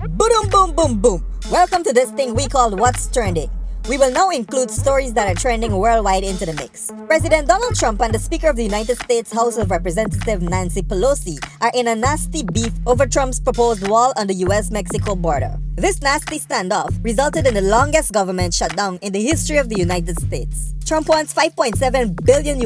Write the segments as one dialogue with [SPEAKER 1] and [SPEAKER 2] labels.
[SPEAKER 1] Boom, boom, boom, boom. Welcome to this thing we call What's Trending. We will now include stories that are trending worldwide into the mix. President Donald Trump and the Speaker of the United States House of Representatives Nancy Pelosi are in a nasty beef over Trump's proposed wall on the US-Mexico border. This nasty standoff resulted in the longest government shutdown in the history of the United States. Trump wants $5.7 billion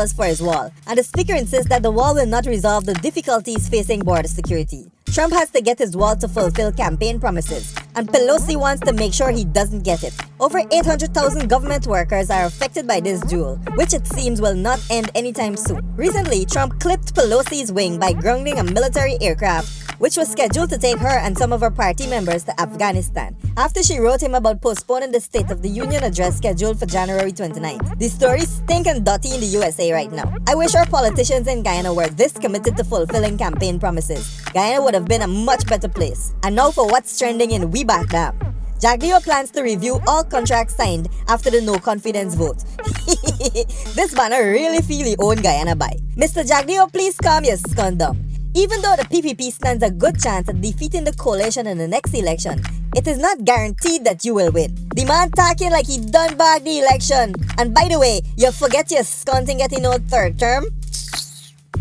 [SPEAKER 1] for his wall, and the Speaker insists that the wall will not resolve the difficulties facing border security. Trump has to get his wall to fulfill campaign promises, and Pelosi wants to make sure he doesn't get it. Over 800,000 government workers are affected by this duel, which it seems will not end anytime soon. Recently, Trump clipped Pelosi'S wing by grounding a military aircraft, which was scheduled to take her and some of her party members to Afghanistan, after she wrote him about postponing the State of the Union address scheduled for January 29th. The stories stink and dirty in the USA right now. I wish our politicians in Guyana were this committed to fulfilling campaign promises. Guyana would have been a much better place. And now for what's trending in We Back Dam. Jagdeo plans to review all contracts signed after the no confidence vote. This banner really feel he own Guyana by. Mr. Jagdeo, please calm your scum down. Even though the PPP stands a good chance at defeating the coalition in the next election, it is not guaranteed that you will win. The man talking like he done bag the election. And by the way, you forget your skunting getting no third term?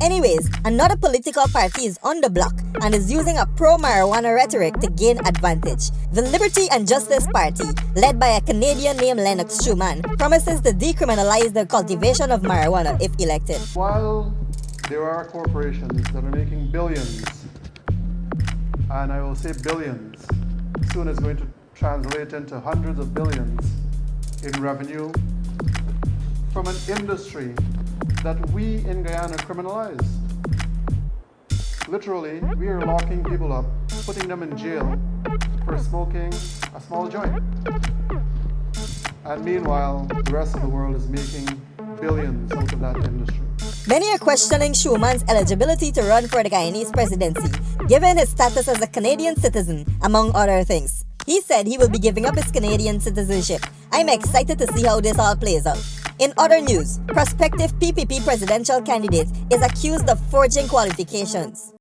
[SPEAKER 1] Anyways, another political party is on the block and is using a pro-marijuana rhetoric to gain advantage. The Liberty and Justice Party, led by a Canadian named Lennox Schumann, promises to decriminalize the cultivation of marijuana if elected.
[SPEAKER 2] While there are corporations that are making billions, and I will say billions, soon it's going to translate into hundreds of billions in revenue from an industry that we in Guyana criminalize. Literally, we are locking people up, putting them in jail for smoking a small joint. And meanwhile, the rest of the world is making billions out of that industry.
[SPEAKER 1] Many are questioning Schumann's eligibility to run for the Guyanese presidency, given his status as a Canadian citizen, among other things. He said he will be giving up his Canadian citizenship. I'm excited to see how this all plays out. In other news, prospective PPP presidential candidate is accused of forging qualifications.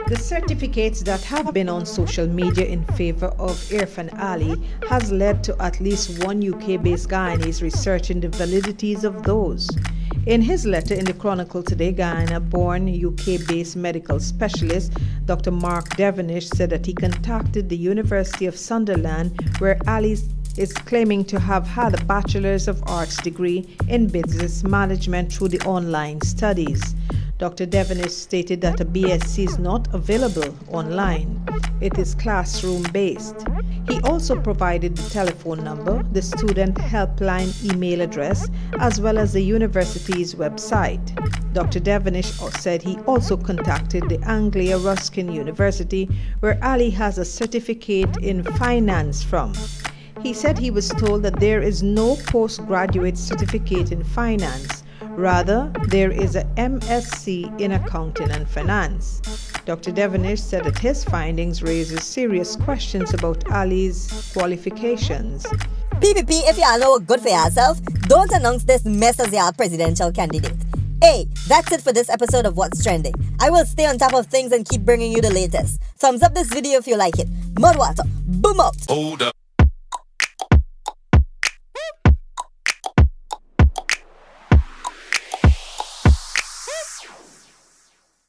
[SPEAKER 3] The certificates that have been on social media in favor of Irfaan Ali has led to at least one UK-based Guyanese researching the validities of those. In his letter in the Chronicle today, Guyana-born UK-based medical specialist Dr. Mark Devenish said that he contacted the University of Sunderland, where Ali is claiming to have had a Bachelor's of Arts degree in business management through the online studies. Dr. Devenish stated that a BSc is not available online. It is classroom-based. He also provided the telephone number, the student helpline email address, as well as the university's website. Dr. Devenish said he also contacted the Anglia Ruskin University, where Ali has a certificate in finance from. He said he was told that there is no postgraduate certificate in finance. Rather, there is a MSc in accounting and finance. Dr. Devenish said that his findings raises serious questions about Ali's qualifications.
[SPEAKER 1] PPP, if y'all know good for yourself, don't announce this mess as y'all presidential candidate. Hey, that's it for this episode of What's Trending. I will stay on top of things and keep bringing you the latest. Thumbs up this video if you like it. Mud water, boom out.
[SPEAKER 4] Hold up.